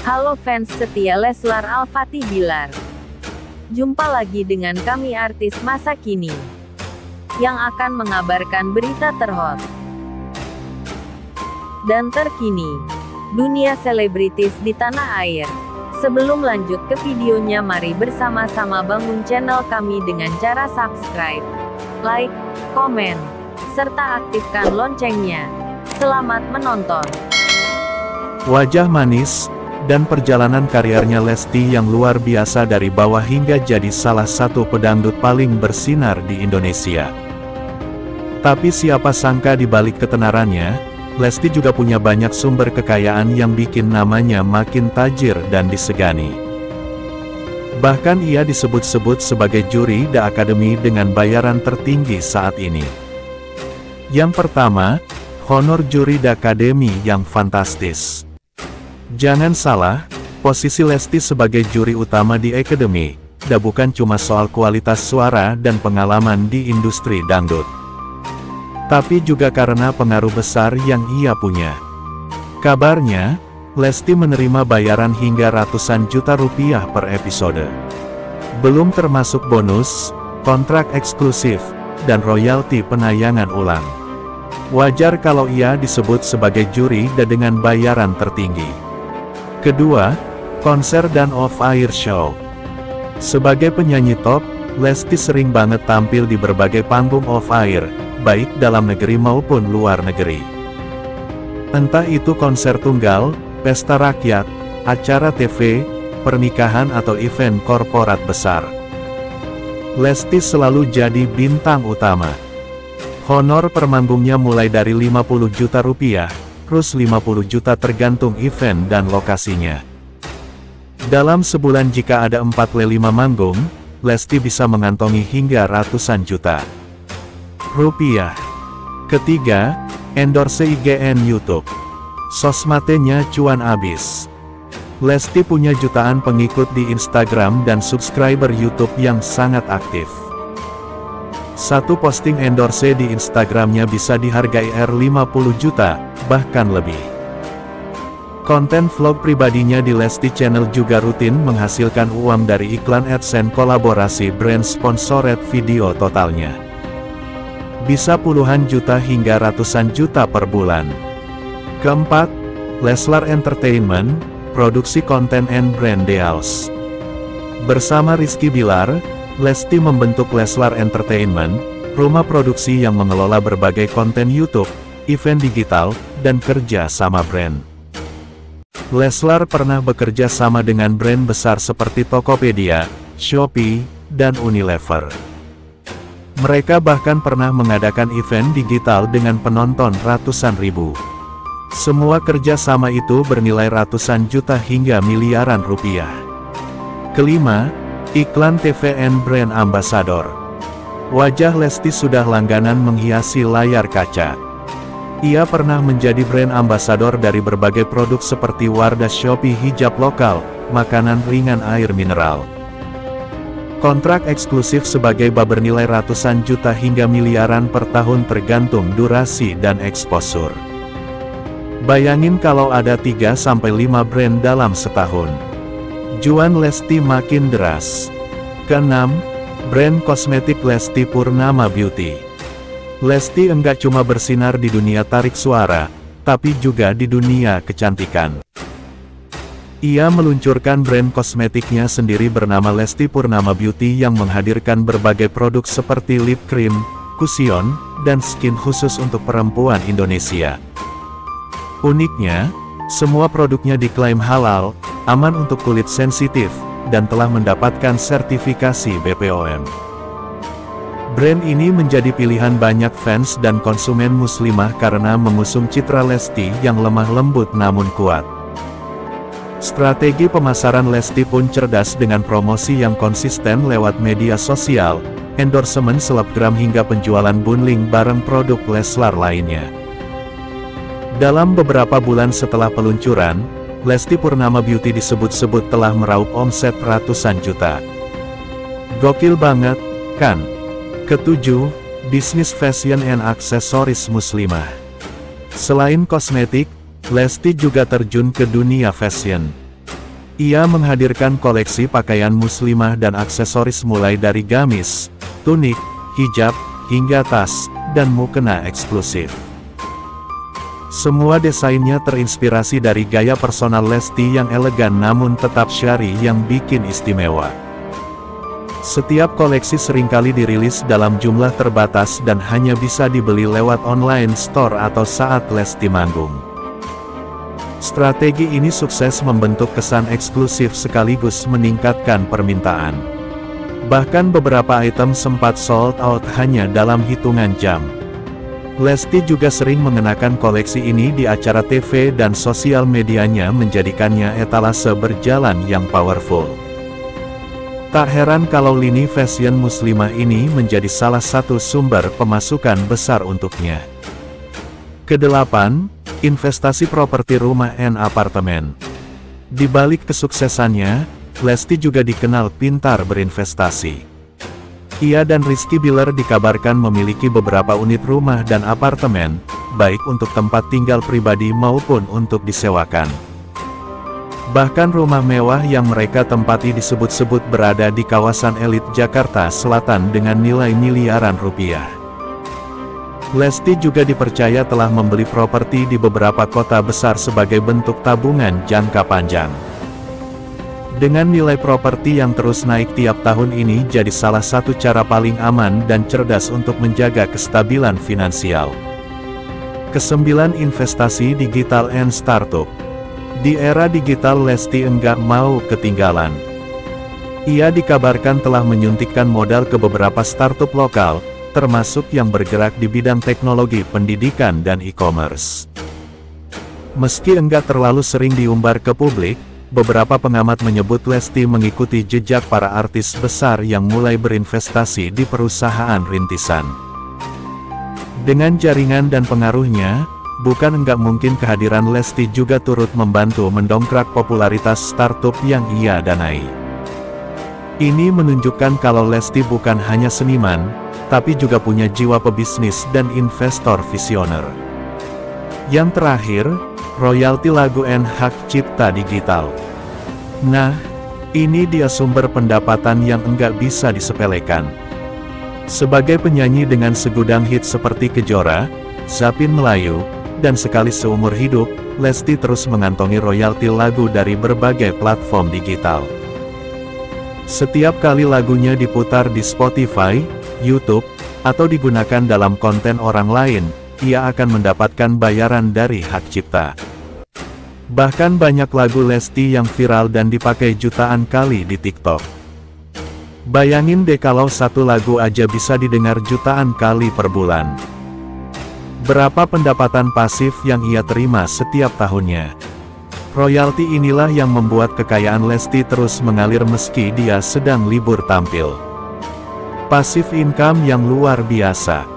Halo fans setia Leslar Al-Fatih Bilar. Jumpa lagi dengan kami artis masa kini yang akan mengabarkan berita terhot dan terkini dunia selebritis di tanah air. Sebelum lanjut ke videonya, mari bersama-sama bangun channel kami dengan cara subscribe, like, komen, serta aktifkan loncengnya. Selamat menonton. Wajah manis dan perjalanan karirnya Lesti yang luar biasa dari bawah hingga jadi salah satu pedangdut paling bersinar di Indonesia. Tapi siapa sangka di balik ketenarannya, Lesti juga punya banyak sumber kekayaan yang bikin namanya makin tajir dan disegani. Bahkan ia disebut-sebut sebagai juri The Academy dengan bayaran tertinggi saat ini. Yang pertama, honor juri The Academy yang fantastis. Jangan salah, posisi Lesti sebagai juri utama di Academy, bukan cuma soal kualitas suara dan pengalaman di industri dangdut, tapi juga karena pengaruh besar yang ia punya. Kabarnya, Lesti menerima bayaran hingga ratusan juta rupiah per episode. Belum termasuk bonus, kontrak eksklusif, dan royalti penayangan ulang. Wajar kalau ia disebut sebagai juri dengan bayaran tertinggi. Kedua, konser dan off-air show. Sebagai penyanyi top, Lesti sering banget tampil di berbagai panggung off-air, baik dalam negeri maupun luar negeri. Entah itu konser tunggal, pesta rakyat, acara TV, pernikahan atau event korporat besar. Lesti selalu jadi bintang utama. Honor per manggungnya mulai dari 50 juta rupiah, plus 50 juta tergantung event dan lokasinya. Dalam sebulan jika ada 4-5 manggung, Lesti bisa mengantongi hingga ratusan juta rupiah. Ketiga, endorse IGN YouTube. Sosmadnya cuan abis. Lesti punya jutaan pengikut di Instagram dan subscriber YouTube yang sangat aktif. Satu posting endorse di Instagramnya bisa dihargai R50 juta, bahkan lebih. Konten vlog pribadinya di Lesti Channel juga rutin menghasilkan uang dari iklan AdSense kolaborasi brand sponsored video totalnya bisa puluhan juta hingga ratusan juta per bulan. Keempat, Leslar Entertainment, produksi konten and brand deals. Bersama Rizky Bilar, Lesti membentuk Leslar Entertainment, rumah produksi yang mengelola berbagai konten YouTube, event digital, dan kerja sama brand. Leslar pernah bekerja sama dengan brand besar seperti Tokopedia, Shopee, dan Unilever. Mereka bahkan pernah mengadakan event digital dengan penonton ratusan ribu. Semua kerja sama itu bernilai ratusan juta hingga miliaran rupiah. Kelima, iklan TV and brand ambassador. Wajah Lesti sudah langganan menghiasi layar kaca. Ia pernah menjadi brand ambassador dari berbagai produk seperti Wardah Shopee hijab lokal, makanan ringan air mineral. Kontrak eksklusif sebagai bernilai ratusan juta hingga miliaran per tahun tergantung durasi dan eksposur. Bayangin kalau ada 3-5 brand dalam setahun. Cuan Lesti makin deras. Keenam, brand kosmetik Lesti Purnama Beauty. Lesti enggak cuma bersinar di dunia tarik suara, tapi juga di dunia kecantikan. Ia meluncurkan brand kosmetiknya sendiri bernama Lesti Purnama Beauty yang menghadirkan berbagai produk seperti lip cream, kusion, dan skin khusus untuk perempuan Indonesia. Uniknya, semua produknya diklaim halal, aman untuk kulit sensitif, dan telah mendapatkan sertifikasi BPOM. Brand ini menjadi pilihan banyak fans dan konsumen muslimah karena mengusung citra Lesti yang lemah lembut namun kuat. Strategi pemasaran Lesti pun cerdas dengan promosi yang konsisten lewat media sosial, endorsement selebgram hingga penjualan bundling barang produk Leslar lainnya. Dalam beberapa bulan setelah peluncuran, Lesti Purnama Beauty disebut-sebut telah meraup omset ratusan juta. Gokil banget, kan? Ketujuh, bisnis fashion and aksesoris muslimah. Selain kosmetik, Lesti juga terjun ke dunia fashion. Ia menghadirkan koleksi pakaian muslimah dan aksesoris mulai dari gamis, tunik, hijab, hingga tas, dan mukena eksklusif. Semua desainnya terinspirasi dari gaya personal Lesti yang elegan namun tetap syari yang bikin istimewa. Setiap koleksi seringkali dirilis dalam jumlah terbatas dan hanya bisa dibeli lewat online store atau saat Lesti manggung. Strategi ini sukses membentuk kesan eksklusif sekaligus meningkatkan permintaan. Bahkan beberapa item sempat sold out hanya dalam hitungan jam. Lesti juga sering mengenakan koleksi ini di acara TV dan sosial medianya menjadikannya etalase berjalan yang powerful. Tak heran kalau lini fashion muslimah ini menjadi salah satu sumber pemasukan besar untuknya. Kedelapan, investasi properti rumah dan apartemen. Di balik kesuksesannya, Lesti juga dikenal pintar berinvestasi. Ia dan Rizky Billar dikabarkan memiliki beberapa unit rumah dan apartemen, baik untuk tempat tinggal pribadi maupun untuk disewakan. Bahkan rumah mewah yang mereka tempati disebut-sebut berada di kawasan elit Jakarta Selatan dengan nilai miliaran rupiah. Lesti juga dipercaya telah membeli properti di beberapa kota besar sebagai bentuk tabungan jangka panjang. Dengan nilai properti yang terus naik tiap tahun ini jadi salah satu cara paling aman dan cerdas untuk menjaga kestabilan finansial. Kesembilan, investasi digital and startup. Di era digital Lesti enggak mau ketinggalan. Ia dikabarkan telah menyuntikkan modal ke beberapa startup lokal, termasuk yang bergerak di bidang teknologi pendidikan dan e-commerce. Meski enggak terlalu sering diumbar ke publik, beberapa pengamat menyebut Lesti mengikuti jejak para artis besar yang mulai berinvestasi di perusahaan rintisan. Dengan jaringan dan pengaruhnya, bukan enggak mungkin kehadiran Lesti juga turut membantu mendongkrak popularitas startup yang ia danai. Ini menunjukkan kalau Lesti bukan hanya seniman, tapi juga punya jiwa pebisnis dan investor visioner. Yang terakhir, royalti lagu dan hak cipta digital. Nah, ini dia sumber pendapatan yang enggak bisa disepelekan. Sebagai penyanyi dengan segudang hit seperti Kejora, Zapin Melayu, dan Sekali Seumur Hidup, Lesti terus mengantongi royalti lagu dari berbagai platform digital. Setiap kali lagunya diputar di Spotify, YouTube, atau digunakan dalam konten orang lain, ia akan mendapatkan bayaran dari hak cipta. Bahkan banyak lagu Lesti yang viral dan dipakai jutaan kali di TikTok. Bayangin deh kalau satu lagu aja bisa didengar jutaan kali per bulan. Berapa pendapatan pasif yang ia terima setiap tahunnya? Royalti inilah yang membuat kekayaan Lesti terus mengalir meski dia sedang libur tampil. Pasif income yang luar biasa.